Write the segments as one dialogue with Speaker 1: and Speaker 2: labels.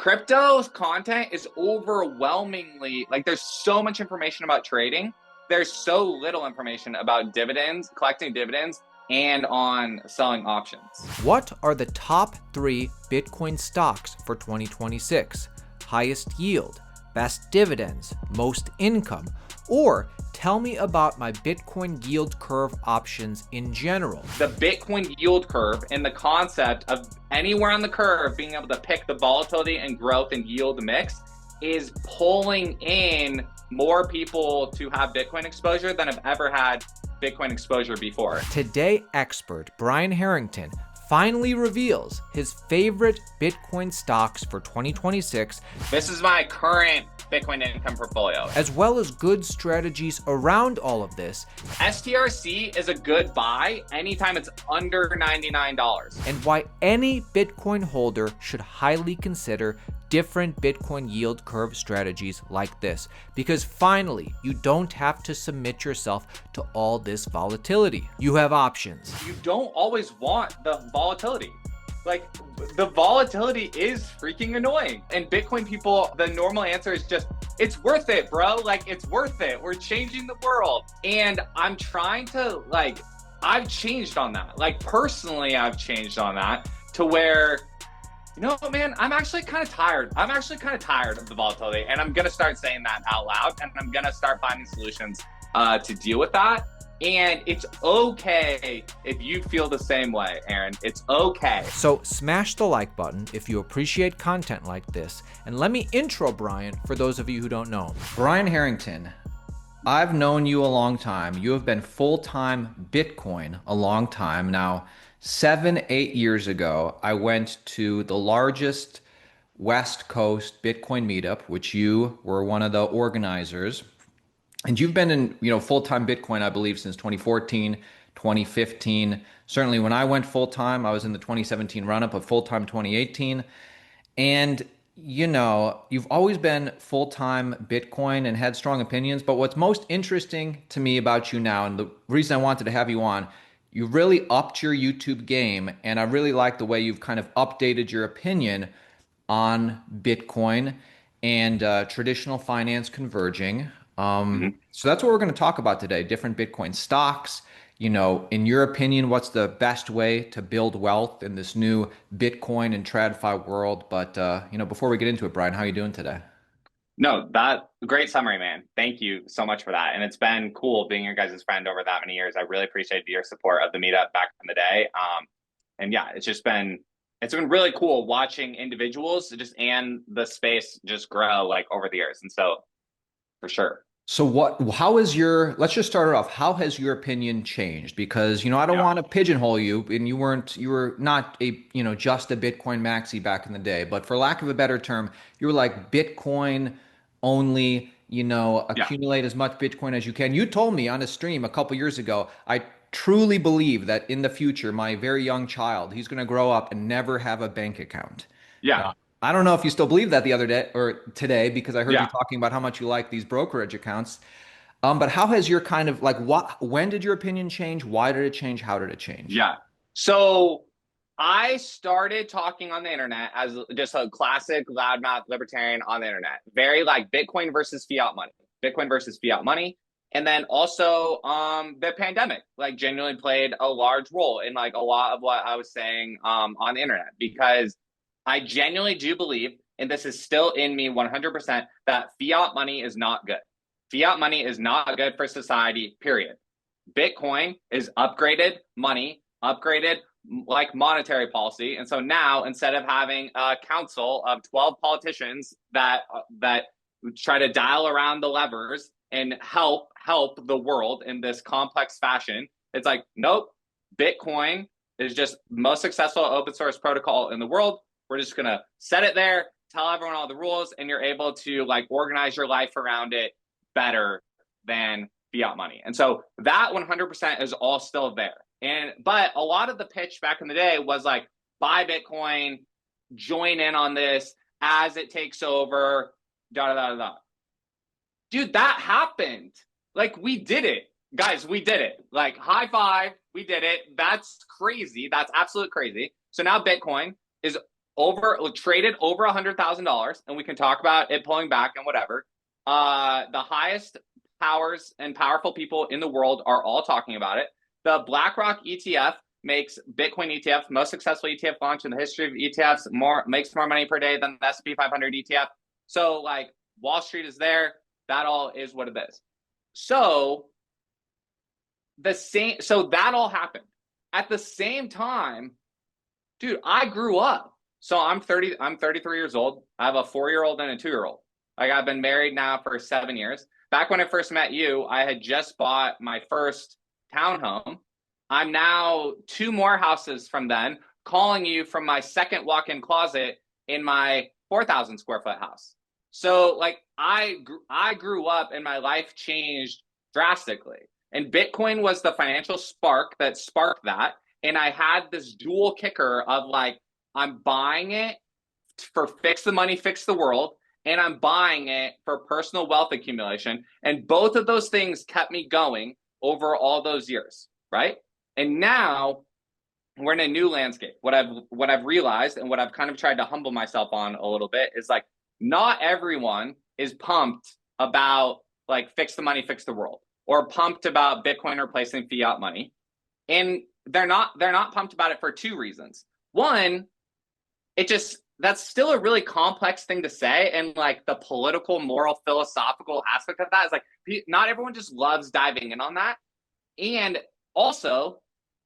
Speaker 1: Crypto content is overwhelmingly like there's so much information about trading. There's so little information about dividends, collecting dividends, and on selling options.
Speaker 2: What are the top 3 Bitcoin stocks for 2026? Highest yield, best dividends, most income, or tell me about my Bitcoin yield curve options in general.
Speaker 1: The Bitcoin yield curve and the concept of anywhere on the curve being able to pick the volatility and growth and yield mix is pulling in more people to have Bitcoin exposure than have ever had Bitcoin exposure before.
Speaker 2: Today, expert Brian Harrington finally reveals his favorite Bitcoin stocks for 2026.
Speaker 1: This is my current Bitcoin income portfolio.
Speaker 2: As well as good strategies around all of this.
Speaker 1: STRC is a good buy anytime it's under $99.
Speaker 2: And why any Bitcoin holder should highly consider different Bitcoin yield curve strategies like this. Because finally, you don't have to submit yourself to all this volatility. You have options.
Speaker 1: You don't always want the volatility. Like, the volatility is freaking annoying. And Bitcoin people, the normal answer is just, it's worth it, bro. Like, it's worth it. We're changing the world. And I'm trying to, like, I've changed on that. Like, personally, I've changed on that to where, you know, man, I'm actually kind of tired. I'm actually kind of tired of the volatility. And I'm going to start saying that out loud. And I'm going to start finding solutions to deal with that. And it's okay if you feel the same way, Aaron. It's okay.
Speaker 2: So smash the like button if you appreciate content like this. And let me intro Brian for those of you who don't know him. Brian Harrington, I've known you a long time. You have been full-time Bitcoin a long time. Now, 7-8 years ago, I went to the largest West Coast Bitcoin meetup, which you were one of the organizers. And you've been in, full-time Bitcoin, I believe, since 2014, 2015. Certainly when I went full-time, I was in the 2017 run-up, of full-time 2018. And, you've always been full-time Bitcoin and had strong opinions. But what's most interesting to me about you now, and the reason I wanted to have you on, you really upped your YouTube game. And I really like the way you've kind of updated your opinion on Bitcoin and traditional finance converging. So that's what we're going to talk about today. Different Bitcoin stocks. In your opinion, what's the best way to build wealth in this new Bitcoin and TradFi world? But, before we get into it, Brian, how are you doing today?
Speaker 1: No, that great summary, man. Thank you so much for that. And it's been cool being your guys' friend over that many years. I really appreciate your support of the meetup back in the day. And yeah, it's been really cool watching individuals and the space just grow like over the years. And so for sure.
Speaker 2: So let's just start it off. How has your opinion changed? Because, I don't want to pigeonhole you, and you were not just a Bitcoin maxi back in the day, but for lack of a better term, you were like Bitcoin only, accumulate as much Bitcoin as you can. You told me on a stream a couple years ago, I truly believe that in the future, my very young child, he's going to grow up and never have a bank account.
Speaker 1: Yeah.
Speaker 2: I don't know if you still believe that the other day or today, because I heard you talking about how much you like these brokerage accounts. But how has your kind of when did your opinion change? Why did it change? How did it change?
Speaker 1: Yeah. So I started talking on the internet as just a classic loudmouth libertarian on the internet. Very like Bitcoin versus fiat money. And then also the pandemic genuinely played a large role in a lot of what I was saying on the internet, because I genuinely do believe, and this is still in me 100%, that fiat money is not good. Fiat money is not good for society, period. Bitcoin is upgraded money, upgraded monetary policy. And so now, instead of having a council of 12 politicians that try to dial around the levers and help the world in this complex fashion, it's like, nope, Bitcoin is just the most successful open source protocol in the world. We're just going to set it there, tell everyone all the rules, and you're able to organize your life around it better than fiat money. And so that 100% is all still there. But a lot of the pitch back in the day was buy Bitcoin, join in on this as it takes over, Dude, that happened. We did it. Guys, we did it. High five, we did it. That's crazy. That's absolute crazy. So now Bitcoin is traded over $100,000, and we can talk about it pulling back and whatever. The highest powers and powerful people in the world are all talking about it. The BlackRock ETF makes Bitcoin ETF most successful ETF launch in the history of ETFs. Makes more money per day than the S&P 500 ETF. So like Wall Street is there. That all is what it is. So that all happened at the same time, dude. I grew up. So I'm 33 years old. I have a 4-year-old and a 2-year-old. Like I've been married now for 7 years. Back when I first met you, I had just bought my first townhome. I'm now 2 more houses from then, calling you from my second walk-in closet in my 4,000 square foot house. So like I grew up and my life changed drastically. And Bitcoin was the financial spark that sparked that. And I had this dual kicker of like, I'm buying it for fix the money, fix the world. And I'm buying it for personal wealth accumulation. And both of those things kept me going over all those years, right? And now we're in a new landscape. What I've realized and what I've kind of tried to humble myself on a little bit is like, not everyone is pumped about like fix the money, fix the world, or pumped about Bitcoin replacing fiat money. And they're not pumped about it for 2 reasons. One, that's still a really complex thing to say. And like the political, moral, philosophical aspect of that is like, not everyone just loves diving in on that. And also,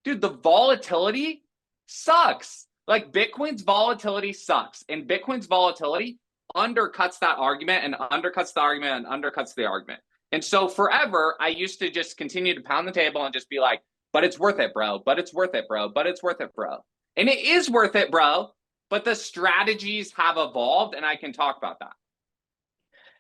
Speaker 1: dude, the volatility sucks. Like Bitcoin's volatility sucks. And Bitcoin's volatility undercuts that argument and undercuts the argument and undercuts the argument. And so forever, I used to just continue to pound the table and just be like, but it's worth it, bro. But it's worth it, bro. But it's worth it, bro. And it is worth it, bro. But the strategies have evolved, and I can talk about that.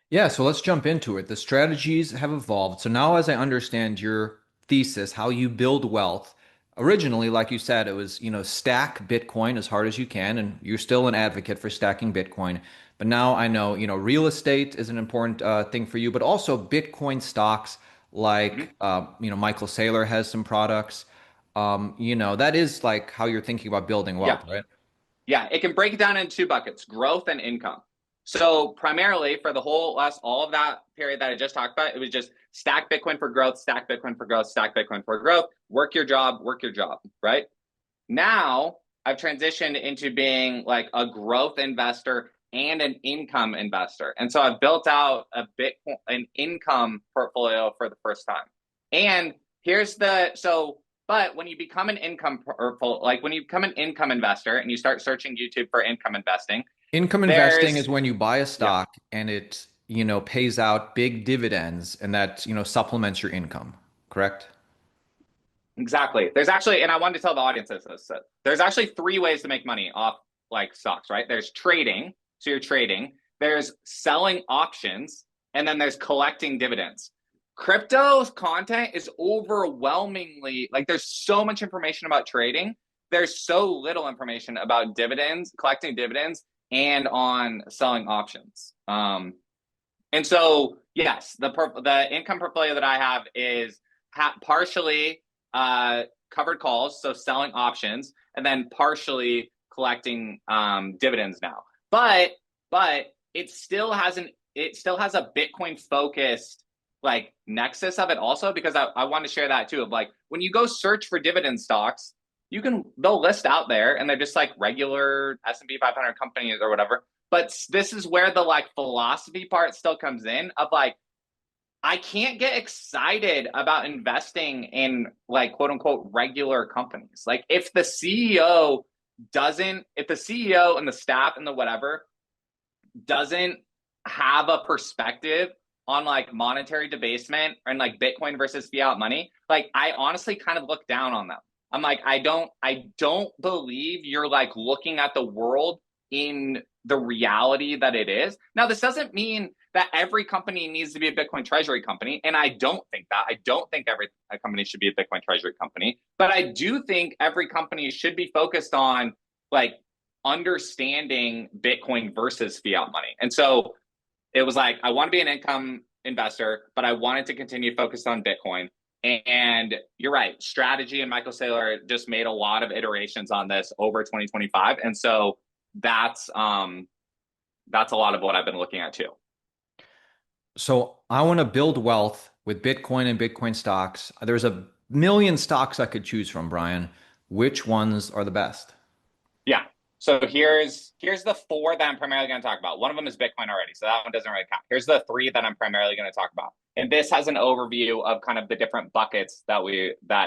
Speaker 2: Yeah, so let's jump into it. The strategies have evolved. So now, as I understand your thesis, how you build wealth, originally, like you said, it was, stack Bitcoin as hard as you can, and you're still an advocate for stacking Bitcoin. But now I know, real estate is an important thing for you, but also Bitcoin stocks like, Michael Saylor has some products. That is like how you're thinking about building
Speaker 1: Yeah.
Speaker 2: wealth, right?
Speaker 1: Yeah. It can break it down into 2 buckets, growth and income. So primarily for the all of that period that I just talked about, it was just stack Bitcoin for growth, stack Bitcoin for growth, stack Bitcoin for growth, work your job, right? Now I've transitioned into being like a growth investor and an income investor. And so I've built out an income portfolio for the first time. And but when you become an income investor and you start searching YouTube for income investing,
Speaker 2: Income investing is when you buy a stock and it, pays out big dividends and that, supplements your income, correct?
Speaker 1: exactly. There's actually, and I wanted to tell the audience this, there's actually 3 ways to make money off like stocks, right? There's trading. So you're trading. There's selling options, and then there's collecting dividends. Crypto content is overwhelmingly like there's so much information about trading. There's so little information about dividends, collecting dividends, and on selling options. And so yes, the income portfolio that I have is partially covered calls, so selling options, and then partially collecting dividends now. But it still has a Bitcoin focused like nexus of it also, because I want to share that too, of like when you go search for dividend stocks, they'll list out there and they're just like regular S&P 500 companies or whatever. But this is where the like philosophy part still comes in of like, I can't get excited about investing in like quote unquote regular companies. Like if the CEO and the staff and the whatever doesn't have a perspective on like monetary debasement and like Bitcoin versus fiat money, like I honestly kind of look down on them. I'm like, I don't believe you're like looking at the world in the reality that it is. Now, this doesn't mean that every company needs to be a Bitcoin treasury company. And I don't think that. I don't think every company should be a Bitcoin treasury company. But I do think every company should be focused on like understanding Bitcoin versus fiat money. And so it was like, I want to be an income investor, but I wanted to continue focused on Bitcoin. And you're right, strategy and Michael Saylor just made a lot of iterations on this over 2025. And so that's a lot of what I've been looking at too.
Speaker 2: So I want to build wealth with Bitcoin and Bitcoin stocks. There's a million stocks I could choose from, Brian. Which ones are the best?
Speaker 1: Yeah. So here's the four that I'm primarily going to talk about. One of them is Bitcoin already, so that one doesn't really count. Here's the three that I'm primarily going to talk about, and this has an overview of kind of the different buckets that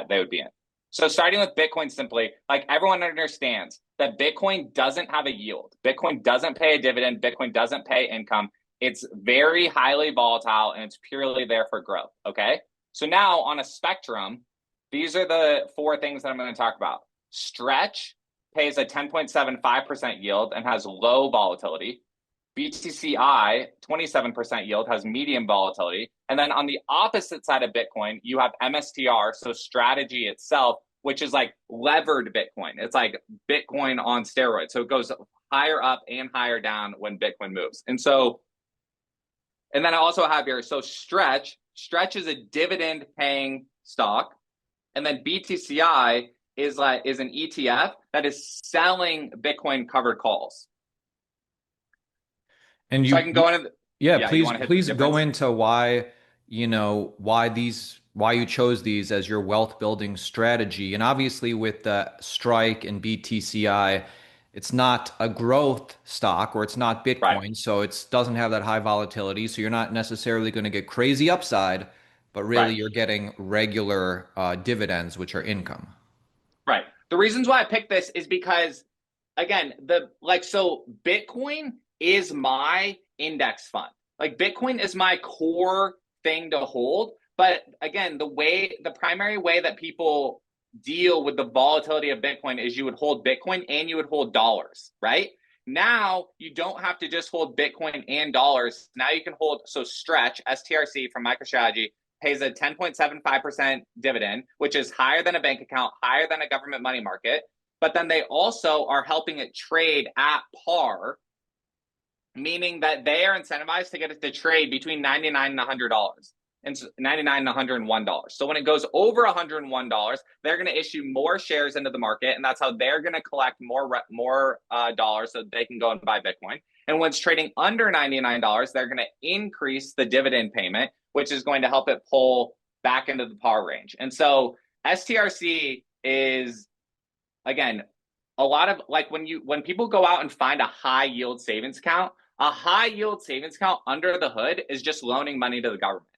Speaker 1: they would be in. So starting with Bitcoin, simply, like everyone understands that Bitcoin doesn't have a yield. Bitcoin doesn't pay a dividend. Bitcoin doesn't pay income. It's very highly volatile and it's purely there for growth. Okay. So now on a spectrum, these are the four things that I'm going to talk about. Stretch pays a 10.75% yield and has low volatility. BTCI, 27% yield, has medium volatility. And then on the opposite side of Bitcoin, you have MSTR, so strategy itself, which is like levered Bitcoin. It's like Bitcoin on steroids. So it goes higher up and higher down when Bitcoin moves. And then I also have here, so Stretch is a dividend paying stock. And then BTCI is an ETF that is selling Bitcoin covered calls.
Speaker 2: And
Speaker 1: So I can go into
Speaker 2: yeah,
Speaker 1: yeah, you
Speaker 2: please
Speaker 1: want to hit the
Speaker 2: please go
Speaker 1: difference?
Speaker 2: into why, why you chose these as your wealth building strategy. And obviously with the Strike and BTCI, it's not a growth stock or it's not
Speaker 1: Right,
Speaker 2: Bitcoin, so it doesn't have that high volatility. So you're not necessarily going to get crazy upside, but
Speaker 1: right,
Speaker 2: really you're getting regular dividends, which are income.
Speaker 1: right. The reasons why I picked this is because again, so Bitcoin is my index fund. Like Bitcoin is my core thing to hold. But again, the primary way that people deal with the volatility of Bitcoin is you would hold Bitcoin and you would hold dollars, right? Now you don't have to just hold Bitcoin and dollars. Now you can hold, so Stretch, STRC from MicroStrategy, pays a 10.75% dividend, which is higher than a bank account, higher than a government money market. But then they also are helping it trade at par, meaning that they are incentivized to get it to trade between $99 and $100 and $99 and $101. So when it goes over $101, they're going to issue more shares into the market, and that's how they're going to collect more dollars so they can go and buy Bitcoin. And when it's trading under $99, they're going to increase the dividend payment, which is going to help it pull back into the par range. And so STRC is, again, a lot of like when people go out and find a high yield savings account, a high yield savings account under the hood is just loaning money to the government.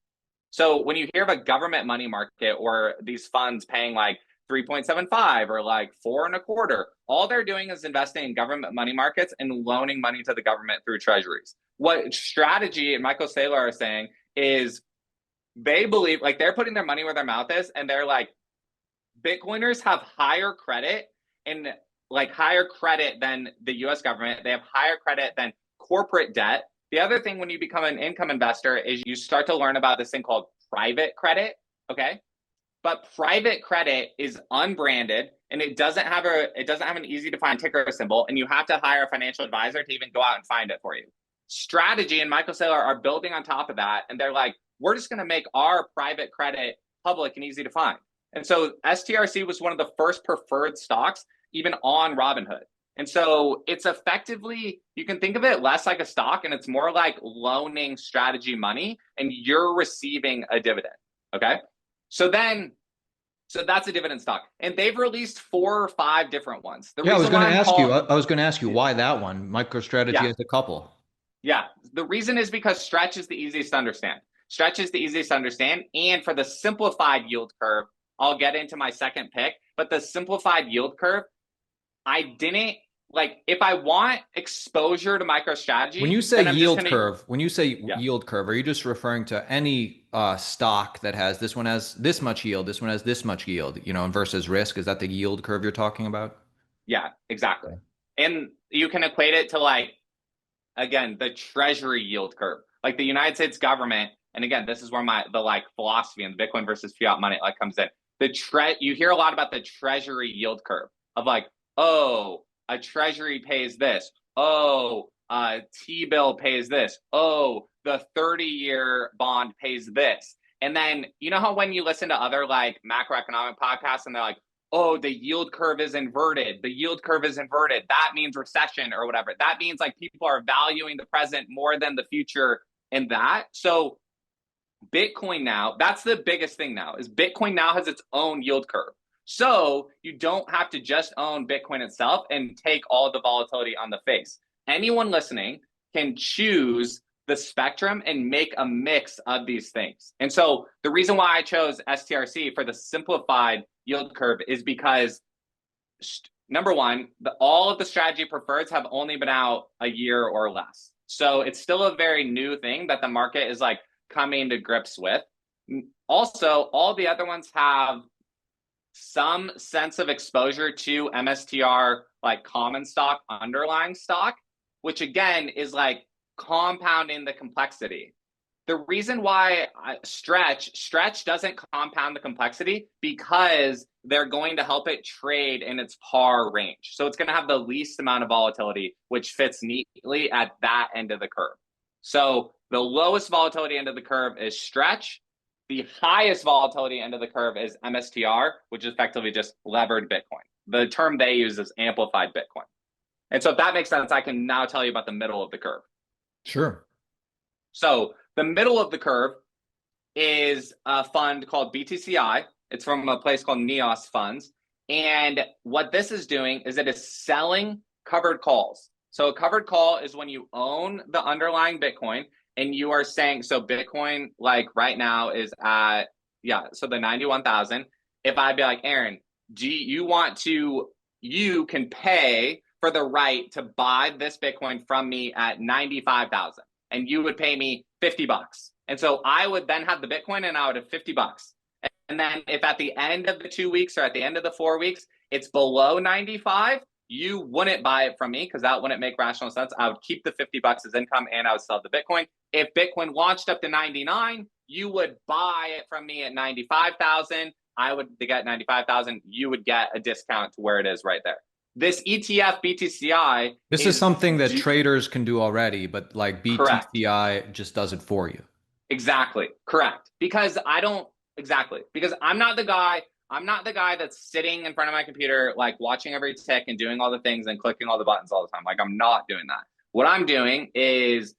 Speaker 1: So when you hear of a government money market or these funds paying like 3.75 or like 4.25, all they're doing is investing in government money markets and loaning money to the government through treasuries. What Strategy and Michael Saylor are saying is they believe, like, they're putting their money where their mouth is, and they're like, Bitcoiners have higher credit and like higher credit than the US government. They have higher credit than corporate debt. The other thing when you become an income investor is you start to learn about this thing called private credit. Okay. But private credit is unbranded and it doesn't have an easy to find ticker symbol, and you have to hire a financial advisor to even go out and find it for you. Strategy and Michael Saylor are building on top of that, and they're like, we're just going to make our private credit public and easy to find. And so STRC was one of the first preferred stocks, even on Robinhood. And so it's effectively, you can think of it less like a stock and it's more like loaning Strategy money and you're receiving a dividend. Okay. So that's a dividend stock. And they've released 4 or 5 different ones. The
Speaker 2: Yeah, I was
Speaker 1: reason
Speaker 2: going
Speaker 1: why
Speaker 2: to
Speaker 1: I'm
Speaker 2: ask you.
Speaker 1: called,
Speaker 2: I was going to ask you why that one. MicroStrategy
Speaker 1: yeah,
Speaker 2: has a couple.
Speaker 1: yeah. The reason is because Stretch is the easiest to understand. Stretch is the easiest to understand. And for the simplified yield curve, I'll get into my second pick, but the simplified yield curve, I didn't like, if I want exposure to
Speaker 2: When
Speaker 1: MicroStrategy,
Speaker 2: you say
Speaker 1: then I'm just
Speaker 2: yield
Speaker 1: going to,
Speaker 2: curve, when you say
Speaker 1: yeah,
Speaker 2: yield curve, are you just referring to any stock that has this one has this much yield, this one has this much yield, versus risk? Is that the yield curve you're talking about?
Speaker 1: yeah, exactly.
Speaker 2: Okay.
Speaker 1: And you can equate it to like, again, the treasury yield curve, like the United States government. And again, this is where the like philosophy and Bitcoin versus fiat money like comes in. You hear a lot about the treasury yield curve of like, oh, a treasury pays this. Oh, T-bill pays this. Oh, the 30-year bond pays this. And then you know how when you listen to other like macroeconomic podcasts and they're like, oh, the yield curve is inverted. The yield curve is inverted. That means recession or whatever. That means like people are valuing the present more than the future in that. So Bitcoin now, that's the biggest thing now, is Bitcoin now has its own yield curve. So you don't have to just own Bitcoin itself and take all the volatility on the face. Anyone listening can choose the spectrum and make a mix of these things. And so the reason why I chose STRC for the simplified yield curve is because number one, all of the strategy preferreds have only been out a year or less. So it's still a very new thing that the market is like coming to grips with. Also, all the other ones have some sense of exposure to MSTR, like common stock, underlying stock, which again is like compounding the complexity. The reason why stretch doesn't compound the complexity because they're going to help it trade in its par range. So it's going to have the least amount of volatility, which fits neatly at that end of the curve. So the lowest volatility end of the curve is stretch. The highest volatility end of the curve is MSTR, which is effectively just levered Bitcoin. The term they use is amplified Bitcoin. And so if that makes sense, I can now tell you about the middle of the curve.
Speaker 2: Sure.
Speaker 1: So the middle of the curve is a fund called BTCI. It's from a place called Neos Funds. And what this is doing is it is selling covered calls. So a covered call is when you own the underlying Bitcoin and you are saying, so Bitcoin, like right now is at, so the 91,000. If I'd be like, Aaron, do you want to, you can pay for the right to buy this Bitcoin from me at 95,000 and you would pay me $50. And so I would then have the Bitcoin and I would have $50. And then if at the end of the 2 weeks or at the end of the 4 weeks, it's below 95, you wouldn't buy it from me because that wouldn't make rational sense. I would keep the $50 as income and I would sell the Bitcoin. If Bitcoin launched up to 99, you would buy it from me at 95,000. I would get 95,000. You would get a discount to where it is right there. This ETF BTCI
Speaker 2: This is something that traders can do already, but like
Speaker 1: correct.
Speaker 2: BTCI just does it for you.
Speaker 1: Exactly. Correct. Because I'm not the guy that's sitting in front of my computer, like watching every tick and doing all the things and clicking all the buttons all the time. Like I'm not doing that. What I'm doing is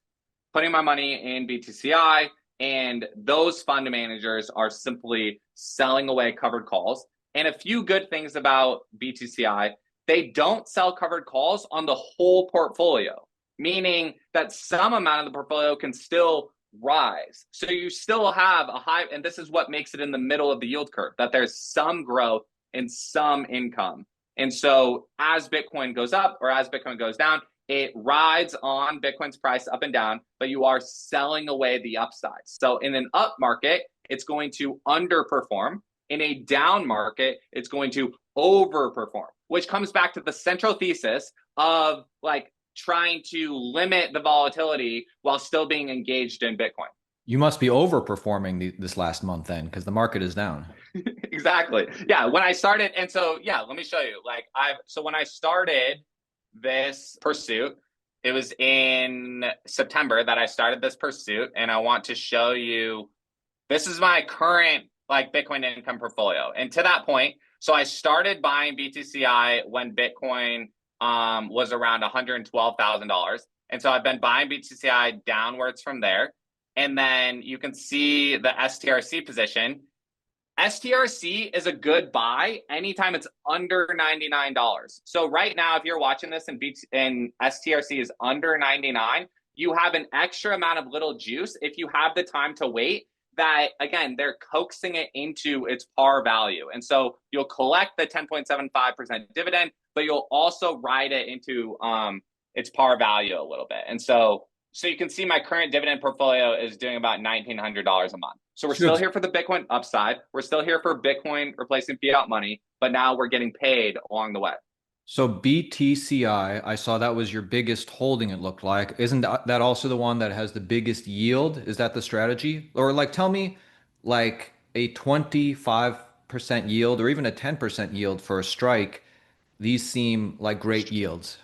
Speaker 1: putting my money in BTCI, and those fund managers are simply selling away covered calls. And a few good things about BTCI, they don't sell covered calls on the whole portfolio, meaning that some amount of the portfolio can still rise. So you still have a high, and this is what makes it in the middle of the yield curve, that there's some growth and some income. And so as Bitcoin goes up or as Bitcoin goes down, it rides on Bitcoin's price up and down, but you are selling away the upside. So in an up market, it's going to underperform. In a down market, it's going to overperform, which comes back to the central thesis of like trying to limit the volatility while still being engaged in Bitcoin.
Speaker 2: You must be overperforming this last month then, because the market is down.
Speaker 1: Exactly. Yeah. When I started, and so yeah, let me show you. So when I started this pursuit, it was in September that I started this pursuit, and I want to show you. This is my current like Bitcoin income portfolio, and to that point, so I started buying BTCI when Bitcoin was around $112,000. And so I've been buying BTCI downwards from there. And then you can see the STRC position. STRC is a good buy anytime it's under $99. So right now, if you're watching this and STRC is under 99, you have an extra amount of little juice if you have the time to wait. That again, they're coaxing it into its par value. And so you'll collect the 10.75% dividend, but you'll also ride it into its par value a little bit. And so you can see my current dividend portfolio is doing about $1,900 a month. So we're still here for the Bitcoin upside. We're still here for Bitcoin replacing fiat money, but now we're getting paid along the way.
Speaker 2: So BTCI, I saw that was your biggest holding, it looked like. Isn't that also the one that has the biggest yield? Is that the strategy? Or like tell me like a 25% yield or even a 10% yield for a strike. These seem like great yields.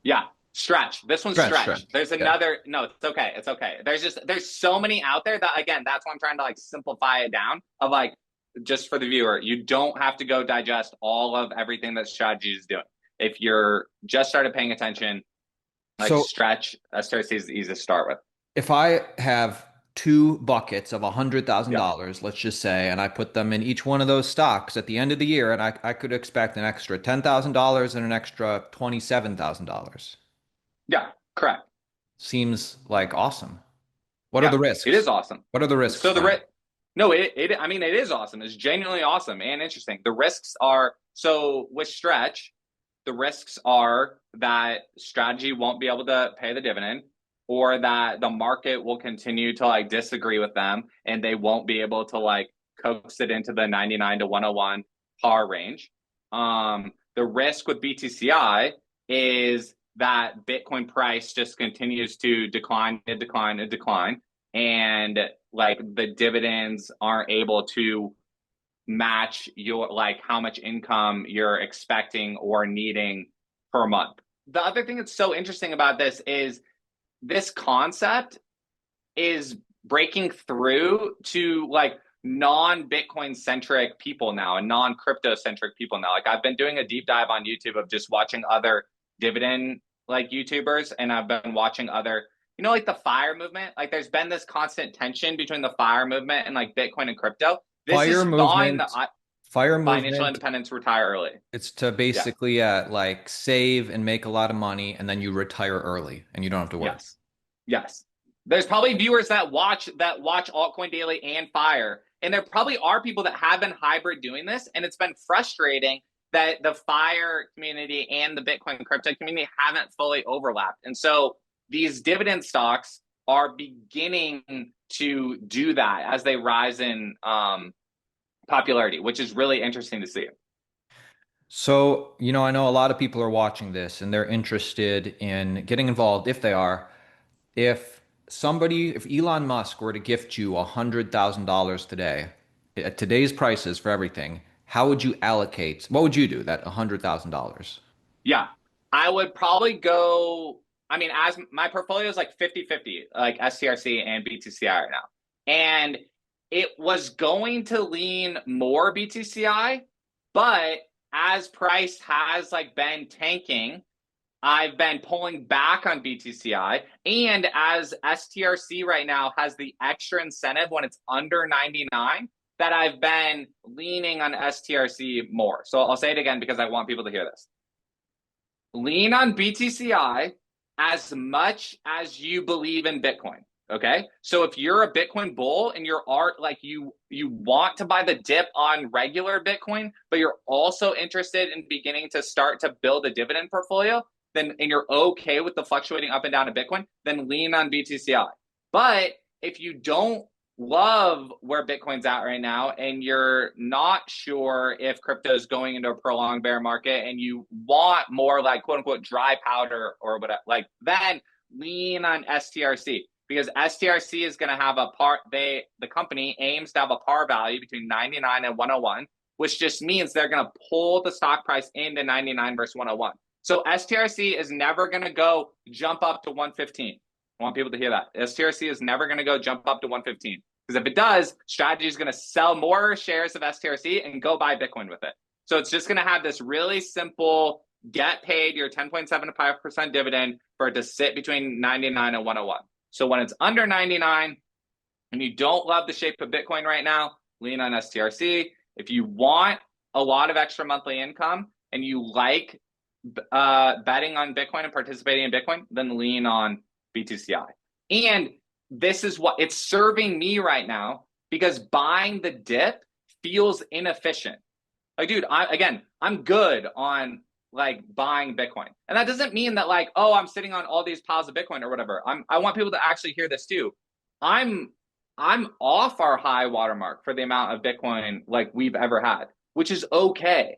Speaker 1: Yeah. Stretch. This one's stretch. There's another. Okay. No, it's okay. It's okay. There's so many out there that again, that's why I'm trying to like simplify it down of like just for the viewer, you don't have to go digest all of everything that strategy is doing. If you're just started paying attention, like
Speaker 2: So
Speaker 1: stretch STRC is easy to start with.
Speaker 2: if I have two buckets of
Speaker 1: Yeah.
Speaker 2: $100,000, let's just say, and I put them in each one of those stocks at the end of the year, and I could expect an extra $10,000 and an extra $27,000.
Speaker 1: Yeah. Correct.
Speaker 2: Seems like awesome. What are
Speaker 1: Yeah.
Speaker 2: the
Speaker 1: It is
Speaker 2: risks?
Speaker 1: awesome.
Speaker 2: What are the risks,
Speaker 1: So
Speaker 2: Brian?
Speaker 1: no, I mean, it is awesome. It's genuinely awesome and interesting. The risks are so with stretch, the risks are that strategy won't be able to pay the dividend or that the market will continue to like disagree with them and they won't be able to like coax it into the 99 to 101 par range. The risk with BTCI is that Bitcoin price just continues to decline and decline and decline. And like the dividends aren't able to match your like how much income you're expecting or needing per month. The other thing that's so interesting about this is this concept is breaking through to like non-Bitcoin centric people now and non-crypto centric people now. Like I've been doing a deep dive on YouTube of just watching other dividend like YouTubers, and I've been watching other, like the FIRE movement. Like there's been this constant tension between the FIRE movement and like Bitcoin and crypto. This
Speaker 2: Fire
Speaker 1: is thawing the
Speaker 2: movement, fire
Speaker 1: financial
Speaker 2: movement,
Speaker 1: independence, retire early.
Speaker 2: it's to
Speaker 1: Yeah.
Speaker 2: basically like save and make a lot of money and then you retire early and you don't have to work.
Speaker 1: Yes. Yes. There's probably viewers that watch Altcoin Daily and FIRE, and there probably are people that have been hybrid doing this, and it's been frustrating that the FIRE community and the Bitcoin crypto community haven't fully overlapped. And so these dividend stocks are beginning to do that as they rise in popularity, which is really interesting to see.
Speaker 2: So, I know a lot of people are watching this and they're interested in getting involved if they are. If Elon Musk were to gift you $100,000 today, at today's prices for everything, how would you allocate? What would you do that $100,000?
Speaker 1: Yeah. I would probably go. I mean, as my portfolio is like 50-50, like STRC and BTCI right now. And it was going to lean more BTCI, but as price has like been tanking, I've been pulling back on BTCI. And as STRC right now has the extra incentive when it's under 99, that I've been leaning on STRC more. So I'll say it again because I want people to hear this. Lean on BTCI as much as you believe in Bitcoin. Okay. So if you're a Bitcoin bull and you're like you want to buy the dip on regular Bitcoin, but you're also interested in beginning to start to build a dividend portfolio, then and you're okay with the fluctuating up and down of Bitcoin, then lean on BTCI. But if you don't love where Bitcoin's at right now and you're not sure if crypto is going into a prolonged bear market and you want more like quote unquote dry powder or whatever, like then lean on STRC because STRC is going to have the company aims to have a par value between 99 and 101, which just means they're going to pull the stock price into 99 versus 101. So STRC is never going to go jump up to 115. I want people to hear that. STRC is never going to go jump up to 115. Because if it does, strategy is going to sell more shares of STRC and go buy Bitcoin with it. So it's just going to have this really simple get paid your 10.75% dividend for it to sit between 99 and 101. So when it's under 99 and you don't love the shape of Bitcoin right now, lean on STRC. If you want a lot of extra monthly income and you like betting on Bitcoin and participating in Bitcoin, then lean on BTCI. And this is what it's serving me right now because buying the dip feels inefficient. Like, dude, I'm good on like buying Bitcoin. And that doesn't mean that like, oh, I'm sitting on all these piles of Bitcoin or whatever. I want people to actually hear this too. I'm off our high watermark for the amount of Bitcoin like we've ever had, which is okay.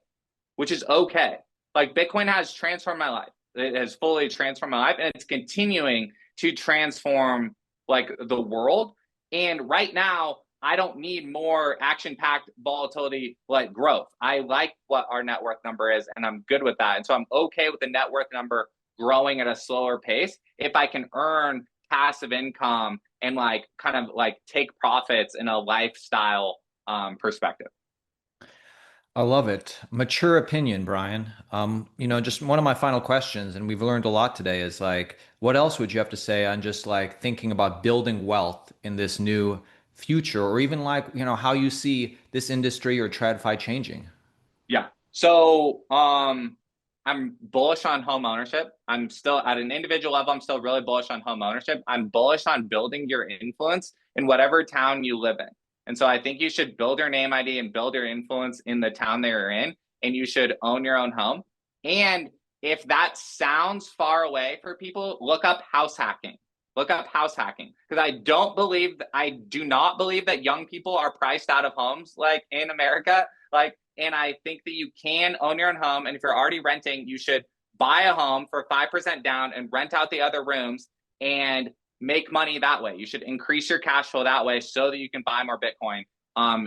Speaker 1: Like Bitcoin has transformed my life. It has fully transformed my life and it's continuing to transform like the world. And right now, I don't need more action-packed volatility like growth. I like what our net worth number is, and I'm good with that. And so I'm okay with the net worth number growing at a slower pace if I can earn passive income and like kind of like take profits in a lifestyle perspective.
Speaker 2: I love it. Mature opinion, Brian. Just one of my final questions, and we've learned a lot today, is like, what else would you have to say on just like thinking about building wealth in this new future, or even like, how you see this industry or TradFi changing?
Speaker 1: Yeah. So, I'm bullish on home ownership. I'm still at an individual level, I'm still really bullish on home ownership. I'm bullish on building your influence in whatever town you live in. And so I think you should build your name ID and build your influence in the town that you're in, and you should own your own home. And if that sounds far away for people, look up house hacking. Look up house hacking because I do not believe that young people are priced out of homes like in America. And I think that you can own your own home. And if you're already renting, you should buy a home for 5% down and rent out the other rooms and make money that way. You should increase your cash flow that way so that you can buy more Bitcoin.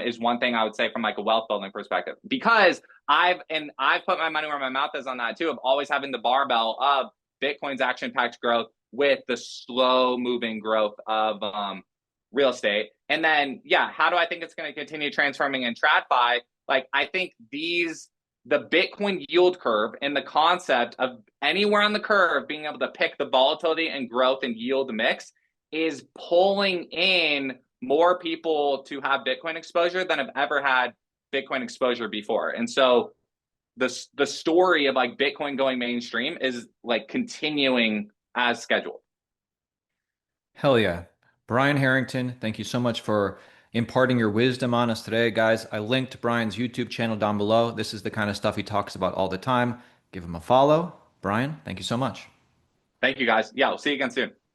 Speaker 1: Is one thing I would say from like a wealth building perspective, because I've put my money where my mouth is on that too, of always having the barbell of Bitcoin's action packed growth with the slow moving growth of real estate. And then, yeah, how do I think it's going to continue transforming in TradFi? Like, I think the Bitcoin yield curve and the concept of anywhere on the curve being able to pick the volatility and growth and yield mix is pulling in more people to have Bitcoin exposure than have ever had Bitcoin exposure before. And so the story of like Bitcoin going mainstream is like continuing as scheduled.
Speaker 2: Hell yeah. Brian Harrington, thank you so much for imparting your wisdom on us today, guys. I linked Brian's YouTube channel down below. This is the kind of stuff he talks about all the time. Give him a follow. Brian, thank you so much.
Speaker 1: Thank you guys. Yeah, we'll see you again soon.